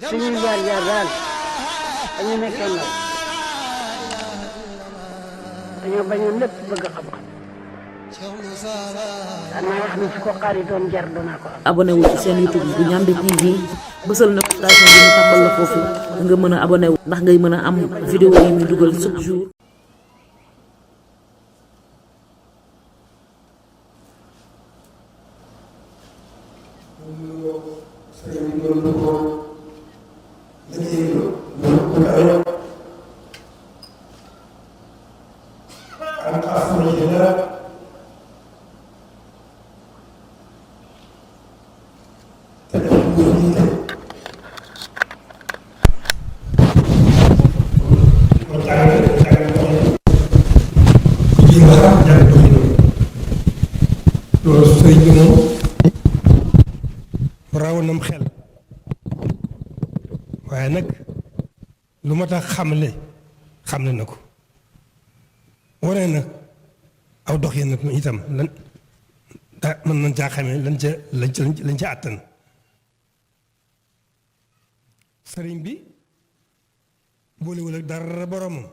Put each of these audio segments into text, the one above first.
suñuy jaar jaar daal dañu nekkee ndaw dañoo bañoon lépp bëgg xam-xam daan naa wax ni su ko xaar yi doon jar danaa ko am. abonné wu ci seen YouTube bu Ndiamé TV bësal notification bi ñu tàmbal la foofu nga mën a abonné wu ndax ngay mën a am vidéo yi ñu dugal chaque jour. loolu sëriñ bi moom rawoonam xel waaye nag lu ma tax xamle na ko wane na aw dox yéen nag itam lan daa mën nañ caa xamee lañ ca àttan sëriñ bi boolewul ak dara boromam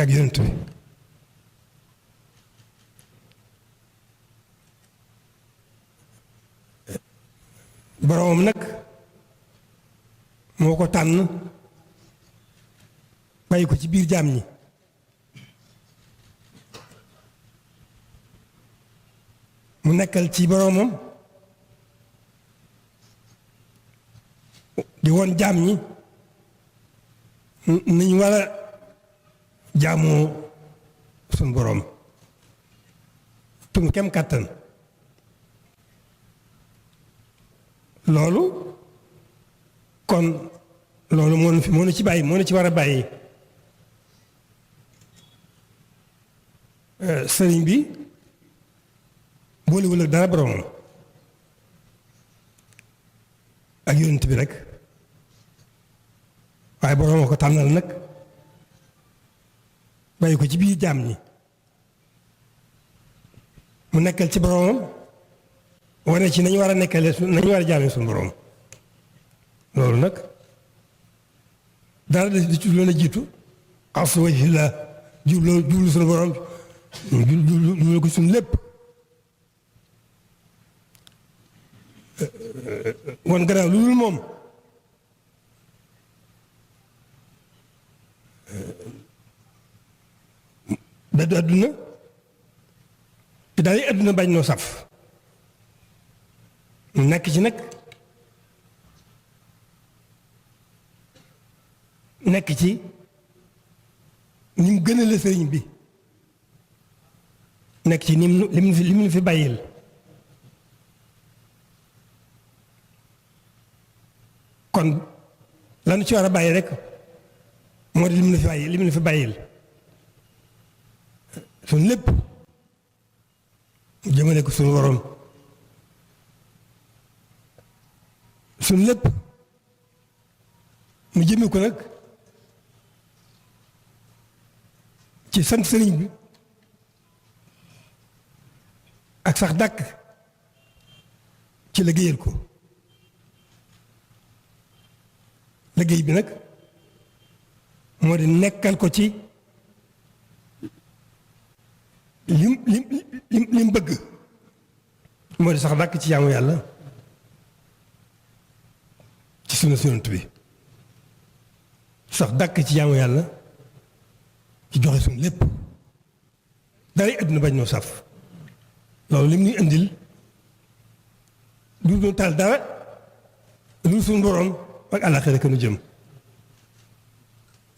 ak yonent bi boromam nag moo ko tànn bàyyi ko ci biir jaam ñi mu nekkal ci boromam di woon jaam ñi nañ war a jaamoo suñ borom tum kem kàttan loolu kon loolu moo nu ci bàyyi moo nu ci war a bàyyi sëriñ bi boolewul ak dara boromam ak yonent bi rek waaye borom ko tànnal nag bàyyi ko ci biir jaam ñi mu nekkal ci boromam wane ci nañu war a nekkale nañu war a jaamee suñu borom loolu nag dara di ci loolu jiitu xas wajhi la jublu suñu borom jublu ko suñu lépp wan gannaaw lu dul moom dadu àdduna te daal yi àdduna bañ noo saf mu nekk ci nag nekk ci ni mu gën a la sëriñ bi nekk ci ni mu li mu fi bàyyil kon lanu ci war a bàyyi rek moo di li mu fi bàyyil suñ lépp jëmale ko suñu borom suñ lépp mu jëme ko nag ci sant sëriñ bi ak sax dàkk ci liggéeyal ko liggéey bi nag moo di nekkal ko ci lim bëgg moo di sax dàkk ci jaamu yàlla ci sunu Yonent bi sax dàkk ci jaamu yàlla ci joxe suñu lépp dara àdduna bañ noo saf loolu lim ñuy indil du ñu taal dara lu suñu borom ak àllaaxira ka nu jëm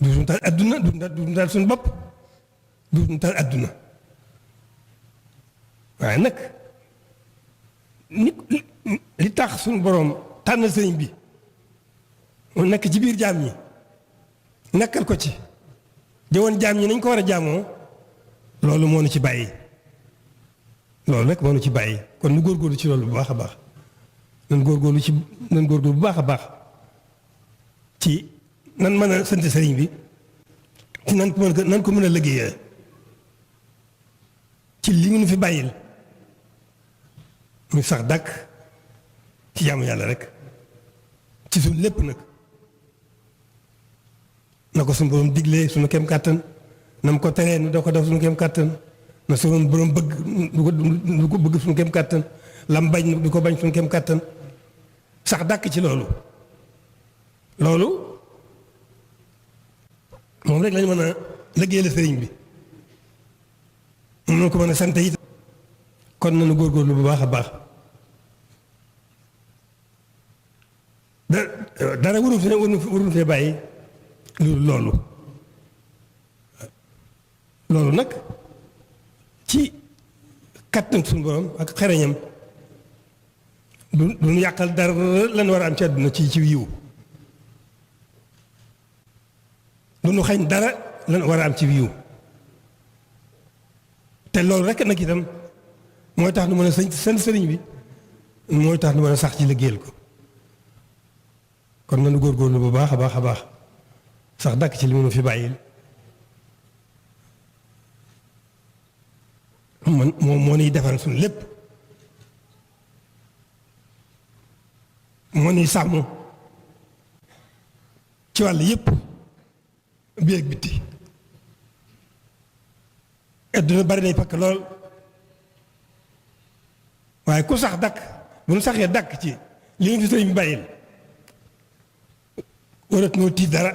du ñu taal àdduna du ñu taal suñu bopp du ñu taal àdduna waaye nag li tax suñu borom tànn sëriñ bi mu nekk ci biir jaam ñi nekkal ko ci jëwoon jaam ñi nañ ko war a jaamoo loolu moo nu ci bàyyi loolu rek moo nu ci bàyyi kon nu góorgóorlu ci loolu bu baax a baax nan góorgóorlu bu baax a baax ci nan mën a sant sëriñ bi ci nan ko mën a liggéeyee ci li mu nu fi bàyyil muy sax dàkk ci jaamu yàlla rek ci suñ lépp nag na ko suñu borom diglee suñu kem kàttan na mu ko teree nu da ko def suñu kem kàttan na suñu borom bëgg du ko bëgg suñu kem kàttan lam bañ du ko bañ suñu kem kàttan sax dàkk ci loolu moom rek lañ mën a liggéeyal sëriñ bi moom na ko mën a sant it kon nañu góorgóorlu bu baax a baax dara waruñu fee bàyyi loolu nag ci kattan suñu borom ak xereñam duñu yàqal dara lan war a am ci àdduna ci yiw duñu xañ dara lan war a am ci yiw te loolu rek nag itam mooy tax nu mën a seen sëriñ bi mooy tax nu mën a sax ci liggéeyal ko kon nañu góorgóorlu bu baax a baax a baax sax dàkk ci li mënu fi bàyyil moom moo niy defal suñu lépp moo niy sàmm ci wàll yépp biir ak bitti adduna bari nay pakk lool waaye ku sax dàkk bu nu saxee dàkk ci li ñu fi sëriñ bi bàyyil warat noo tiit dara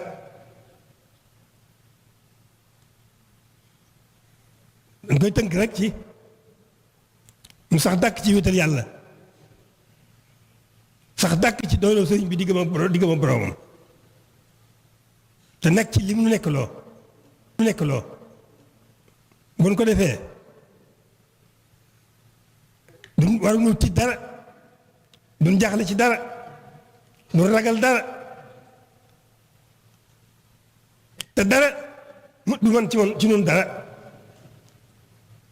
dañ koy tënk rek ci mu sax dàkk ci wéetal yàlla sax dàkk ci doyloo sëriñ bi diggam ak boroomam te nekk ci li mu nekk loo bu ñu ko defee duñ waruñu tiit dara duñ jaaxle ci dara duñ ragal dara te dara du man ci noonu dara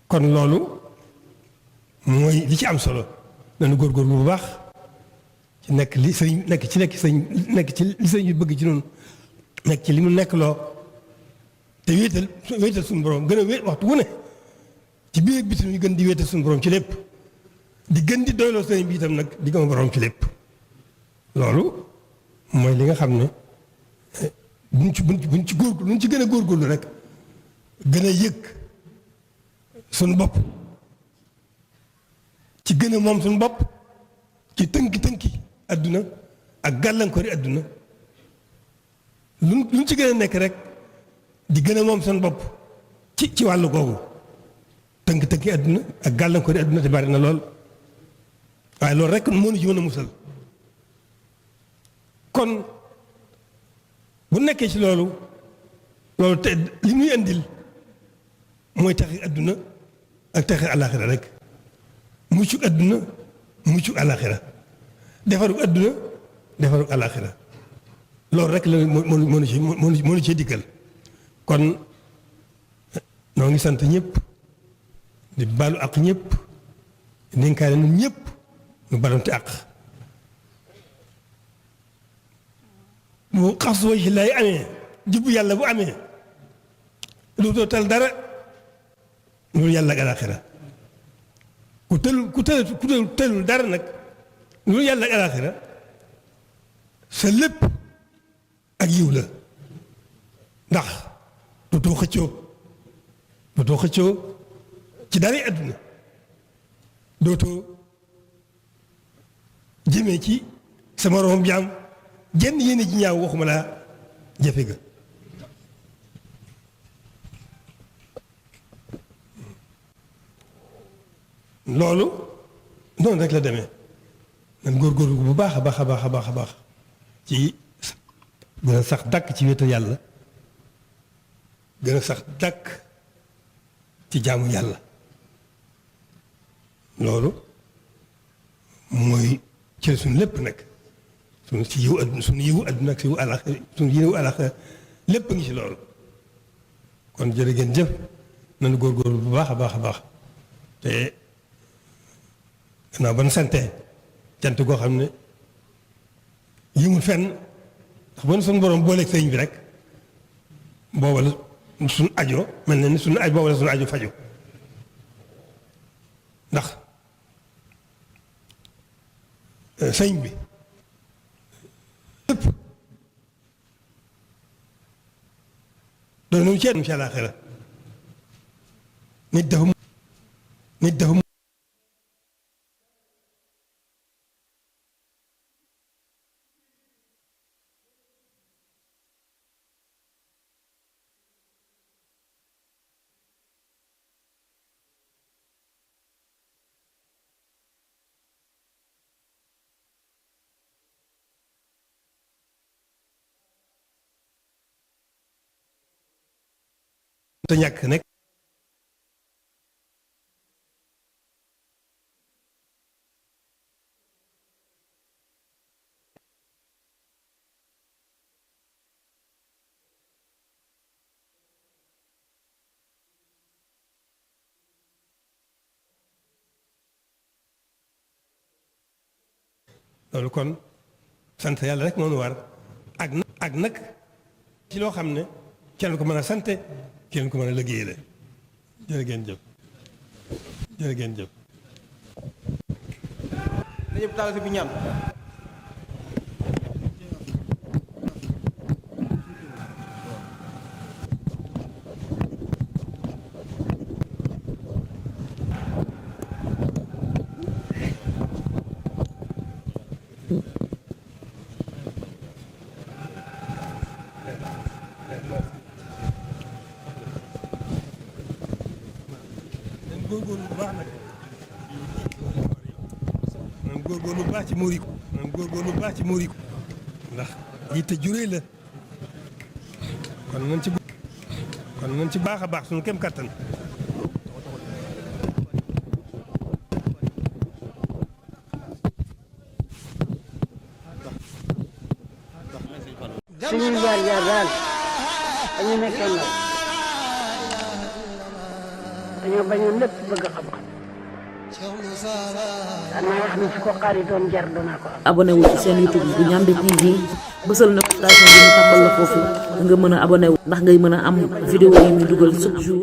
kon loolu mooy li ci am solo nañu góorgóorlu bu baax ci nekk li sëriñ nekk ci li sëriñ bi bëgg ci noonu nekk ci li mu nekk loo te wéetal suñu borom gën a wéet waxtu wu ne ci biir biti ñu gën di wéetal suñu borom ci lépp di gën di doyloo sëriñ bi itam nag di gëm borom ci lépp loolu mooy li nga xam ne buñ ci gën a góorgóorlu rek gën a yëg suñu bopp ci gën a moom suñu bopp ci tënki adduna ak gàllankoori adduna luñ ci gën a nekk rek di gën a moom suñu bopp ci wàllu googu tënki adduna ak gàllankoori adduna te bari na lool waaye loolu rek moo ñu ci mën a musal kon bu nekkee ci loolu te li muy indil mooy taxi adduna ak taxi àllaaxira rek muccuk adduna muccuk àllaaxira defaruk adduna defaruk àllaaxira loolu rek la moo ñu ci dikkal kon noo ngi sant ñëpp di baalu ak ñëpp dénkaane ñun ñëpp ñu balonte ak bu xas wa ci lay amee jubbu yàlla bu amee lu tal dara loolu yàlla ak alaaxira ku tëlul dara nag loolu yàlla ak alaaxira sa lépp ak yiw la ndax dootoo xëccoo ci dara àdduna dootoo jëmee ci sa moroom jaam jenn yéene ji ñaaw waxuma laa jafe ga loolu noonu rek la demee nan góorgóorlu bu baax a baax a baax a baax a baax ci gën a sax dàkk ci wéetal yàlla gën a sax dàkk ci jaamu yàlla loolu mooy ci suñu lépp nag suñu ci yiw adduna suñu yiwu adduna ak suñu àllaxira suñu yiwu àllaxira lépp a ngi ci loolu kon jërë ngeen jëf nañu góorgóorlu bu baax a baax a baax te gannaaw ba nu santee cant goo xam ne yimul fenn ndax ba nu suñu borom booleeg sëñ bi rek booba la suñu ajo mel na ni suñu aj booba la suñu ajo faju ndax sëñ bi lépp doon nañu ceeb incha allah xira nit dafa te ñàkk nekk loolu kon sant yàlla rek moo nu war ak nag ci loo xam ne kenn ko mën a sante kenn ko mën a liggéeyale jërë ngeen jëf jërë ngeen jëf ñëpp taal bi ñaan góorgóorlu bu baax nag nan góorgóorlu bu baax ci muuriku nan góorgóorlu bu baax ci muuriku ndax yitte juree la kon nan ci baax a baax suñu kem kattan suñuy jaar daal dañu nekkee ndaw dañoo bañoon lépp bëgg xam-xam danaa wax ne su ko xaari doon jar danaa ko am. abonné wu ci seen YouTube bu Ndiamé TV bësal notification bi ñu tàmbal la foofu nga mën a abonné wu ndax ngay mën a am vidéo yi ñu dugal chaque jour.